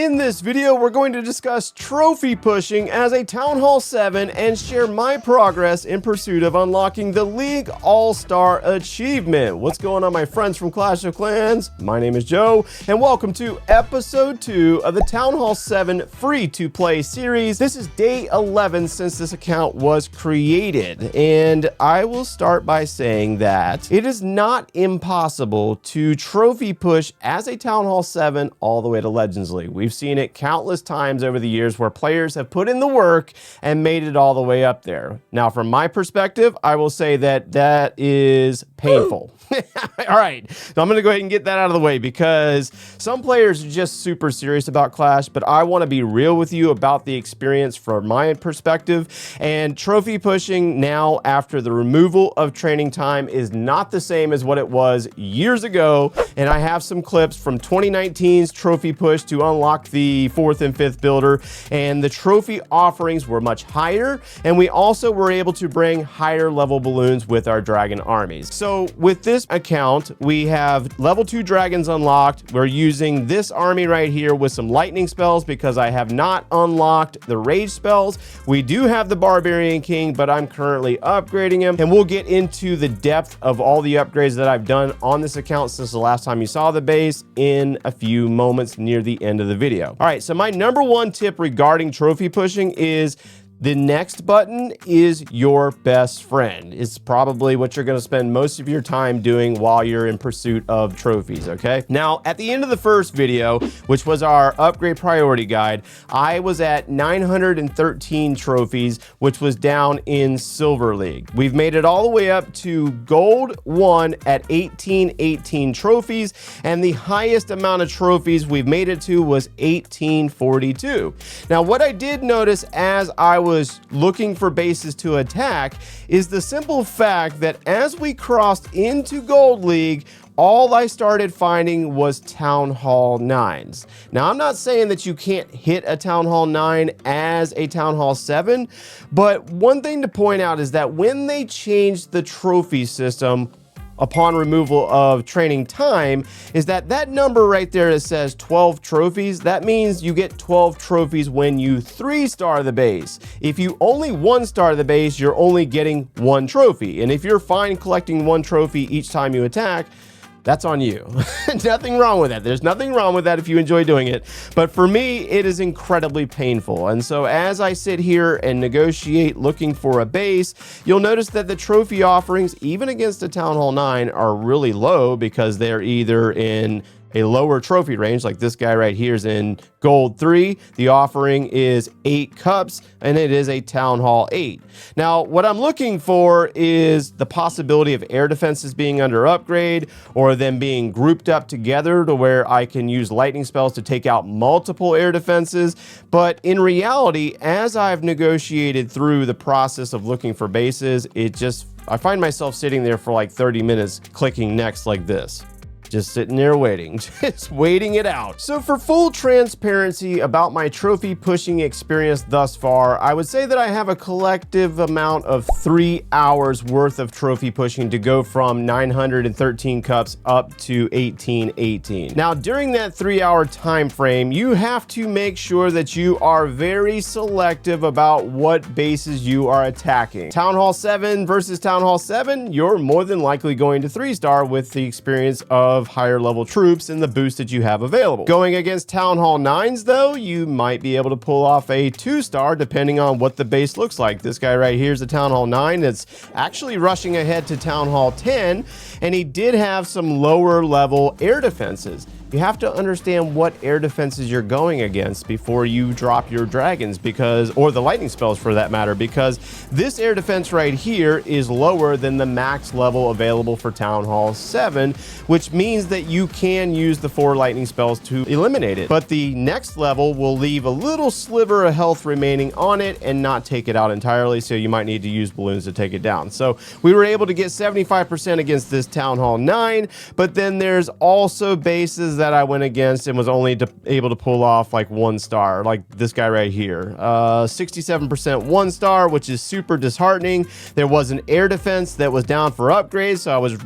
In this video, we're going to discuss trophy pushing as a Town Hall 7 and share my progress in pursuit of unlocking the League All-Star achievement. What's going on, my friends from Clash of Clans? My name is Joe, and welcome to episode 2 of the Town Hall 7 free-to-play series. This is day 11 since this account was created, and I will start by saying that it is not impossible to trophy push as a Town Hall 7 all the way to Legends League. We've seen it countless times over the years where players have put in the work and made it all the way up there. Now, from my perspective, I will say that that is painful. All right, so I'm going to go ahead and get that out of the way because some players are just super serious about Clash, but I want to be real with you about the experience from my perspective. And trophy pushing now after the removal of training time is not the same as what it was years ago. And I have some clips from 2019's trophy push to unlock the 4th and 5th builder, and the trophy offerings were much higher, and we also were able to bring higher level balloons with our dragon armies. So with this account, we have level 2 dragons unlocked. We're using this army right here with some lightning spells because I have not unlocked the rage spells. We do have the barbarian king, but I'm currently upgrading him, and we'll get into the depth of all the upgrades that I've done on this account since the last time you saw the base in a few moments near the end of the video. All right, so my number one tip regarding trophy pushing is the next button is your best friend. It's probably what you're going to spend most of your time doing while you're in pursuit of trophies, okay? Now, at the end of the first video, which was our upgrade priority guide, I was at 913 trophies, which was down in Silver League. We've made it all the way up to Gold 1 at 1818 trophies, and the highest amount of trophies we've made it to was 1842. Now, what I did notice as I was looking for bases to attack is the simple fact that as we crossed into Gold League, all I started finding was Town Hall 9s. Now, I'm not saying that you can't hit a Town Hall 9 as a Town Hall 7, but one thing to point out is that when they changed the trophy system upon removal of training time, is that that number right there that says 12 trophies, that means you get 12 trophies when you 3-star the base. If you only 1-star the base, you're only getting 1 trophy. And if you're fine collecting 1 trophy each time you attack, that's on you. Nothing wrong with that. There's nothing wrong with that if you enjoy doing it. But for me, it is incredibly painful. And so as I sit here and negotiate looking for a base, you'll notice that the trophy offerings, even against a Town Hall 9, are really low because they're either in a lower trophy range, like this guy right here is in Gold 3. The offering is 8 cups, and it is a Town Hall 8. Now, what I'm looking for is the possibility of air defenses being under upgrade, or them being grouped up together to where I can use lightning spells to take out multiple air defenses. But in reality, as I've negotiated through the process of looking for bases, I find myself sitting there for like 30 minutes clicking next like this. Just sitting there waiting, just waiting it out. So for full transparency about my trophy pushing experience thus far, I would say that I have a collective amount of 3 hours worth of trophy pushing to go from 913 cups up to 1818. Now, during that 3-hour time frame, you have to make sure that you are very selective about what bases you are attacking. Town Hall 7 versus Town Hall 7, you're more than likely going to 3-star with the experience of higher level troops and the boost that you have available. Going against Town Hall 9s though, you might be able to pull off a 2-star depending on what the base looks like. This guy right here is a Town Hall 9 that's actually rushing ahead to Town Hall 10, and he did have some lower level air defenses. You have to understand what air defenses you're going against before you drop your dragons, or the lightning spells for that matter, because this air defense right here is lower than the max level available for Town Hall 7, which means that you can use the 4 lightning spells to eliminate it. But the next level will leave a little sliver of health remaining on it and not take it out entirely, so you might need to use balloons to take it down. So we were able to get 75% against this Town Hall 9, but then there's also bases that that I went against and was only able to pull off like 1 star, like this guy right here. 67% 1 star, which is super disheartening. There was an air defense that was down for upgrades, so I was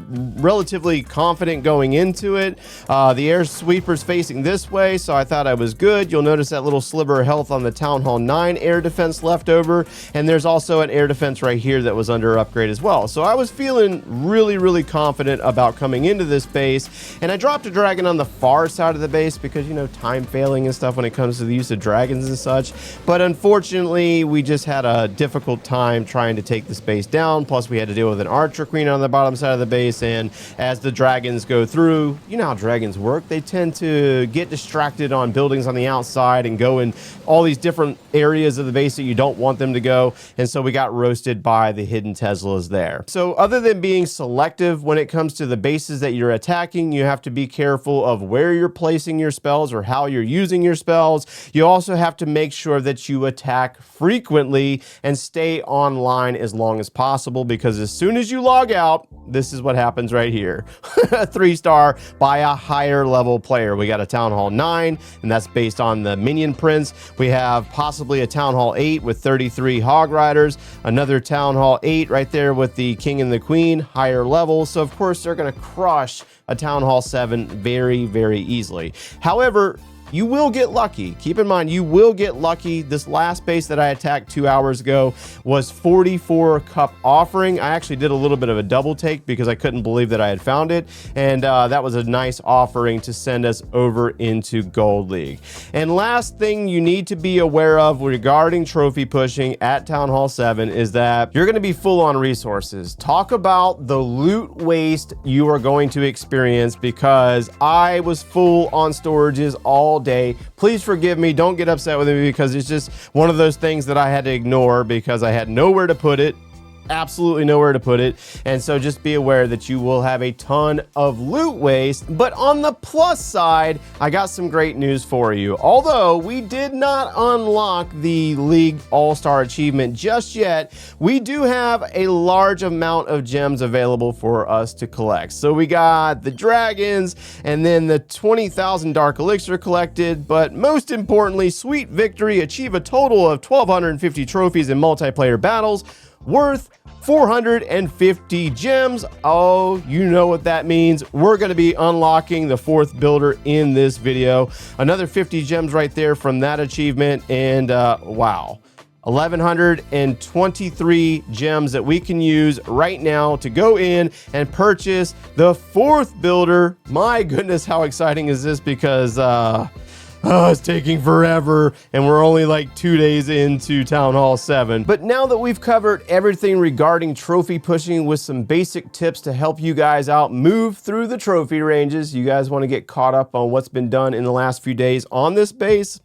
relatively confident going into it. The air sweeper's facing this way, so I thought I was good. You'll notice that little sliver of health on the Town Hall 9 air defense left over, and there's also an air defense right here that was under upgrade as well. So I was feeling really confident about coming into this base, and I dropped a dragon on the far side of the base because, you know, time failing and stuff when it comes to the use of dragons and such. But unfortunately, we just had a difficult time trying to take this base down. Plus, we had to deal with an archer queen on the bottom side of the base, and as the dragons go through, you know how dragons work. They tend to get distracted on buildings on the outside and go in all these different areas of the base that you don't want them to go, and so we got roasted by the hidden Teslas there. So other than being selective when it comes to the bases that you're attacking, you have to be careful of where you're placing your spells or how you're using your spells. You also have to make sure that you attack frequently and stay online as long as possible, because as soon as you log out, this is what happens right here. 3-star by a higher level player. We got a Town Hall 9, and that's based on the Minion Prince. We have possibly a Town Hall 8 with 33 Hog Riders, another Town Hall 8 right there with the King and the Queen, higher level. So of course they're going to crush a Town Hall 7 very easily. However, you will get lucky. Keep in mind, you will get lucky. This last base that I attacked 2 hours ago was 44 cup offering. I actually did a little bit of a double take because I couldn't believe that I had found it. And that was a nice offering to send us over into Gold League. And last thing you need to be aware of regarding trophy pushing at Town Hall 7 is that you're going to be full on resources. Talk about the loot waste you are going to experience, because I was full on storages all day. Please forgive me. Don't get upset with me, because it's just one of those things that I had to ignore because I had nowhere to put it. Absolutely nowhere to put it. And so just be aware that you will have a ton of loot waste. But on the plus side, I got some great news for you. Although we did not unlock the League All-Star achievement just yet, we do have a large amount of gems available for us to collect. So we got the dragons, and then the 20,000 Dark Elixir collected, but most importantly, Sweet Victory, achieve a total of 1,250 trophies in multiplayer battles, worth 450 gems. Oh, you know what that means. We're going to be unlocking the 4th builder in this video. Another 50 gems right there from that achievement. And wow, 1,123 gems that we can use right now to go in and purchase the 4th builder. My goodness, how exciting is this? Because it's taking forever, and we're only like 2 days into Town Hall 7. But now that we've covered everything regarding trophy pushing with some basic tips to help you guys out move through the trophy ranges, you guys want to get caught up on what's been done in the last few days on this base?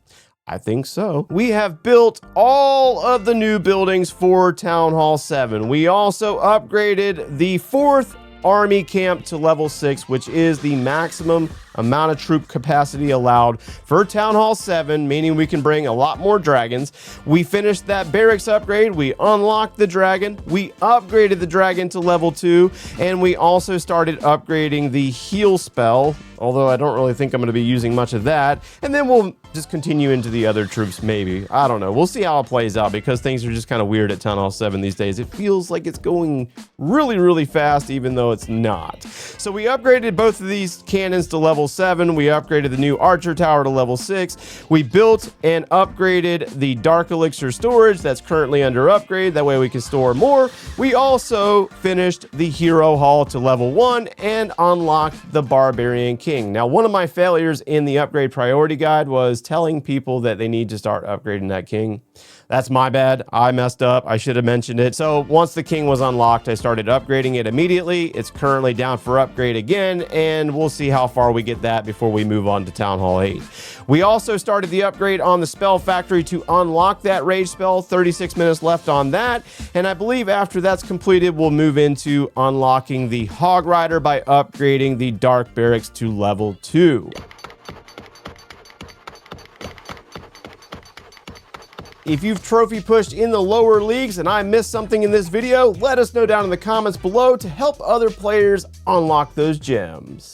I think so. We have built all of the new buildings for Town Hall 7. We also upgraded the 4th army camp to level 6, which is the maximum amount of troop capacity allowed for Town Hall 7, meaning we can bring a lot more dragons. We finished that barracks upgrade. We unlocked the dragon. We upgraded the dragon to level 2, and we also started upgrading the heal spell, although I don't really think I'm going to be using much of that. And then we'll just continue into the other troops, maybe. I don't know. We'll see how it plays out, because things are just kind of weird at Town Hall 7 these days. It feels like it's going really fast, even though it's not. So we upgraded both of these cannons to level 7. We upgraded the new archer tower to level 6. We built and upgraded the Dark Elixir storage that's currently under upgrade. That way we can store more. We also finished the hero hall to level 1 and unlocked the Barbarian King. Now, one of my failures in the upgrade priority guide was telling people that they need to start upgrading that king. That's my bad. I messed up. I should have mentioned it. So once the king was unlocked, I started upgrading it immediately. It's currently down for upgrade again, and we'll see how far we get that before we move on to Town Hall 8. We also started the upgrade on the spell factory to unlock that rage spell. 36 minutes left on that. And I believe after that's completed, we'll move into unlocking the Hog Rider by upgrading the Dark Barracks to level 2. If you've trophy pushed in the lower leagues and I missed something in this video, let us know down in the comments below to help other players unlock those gems.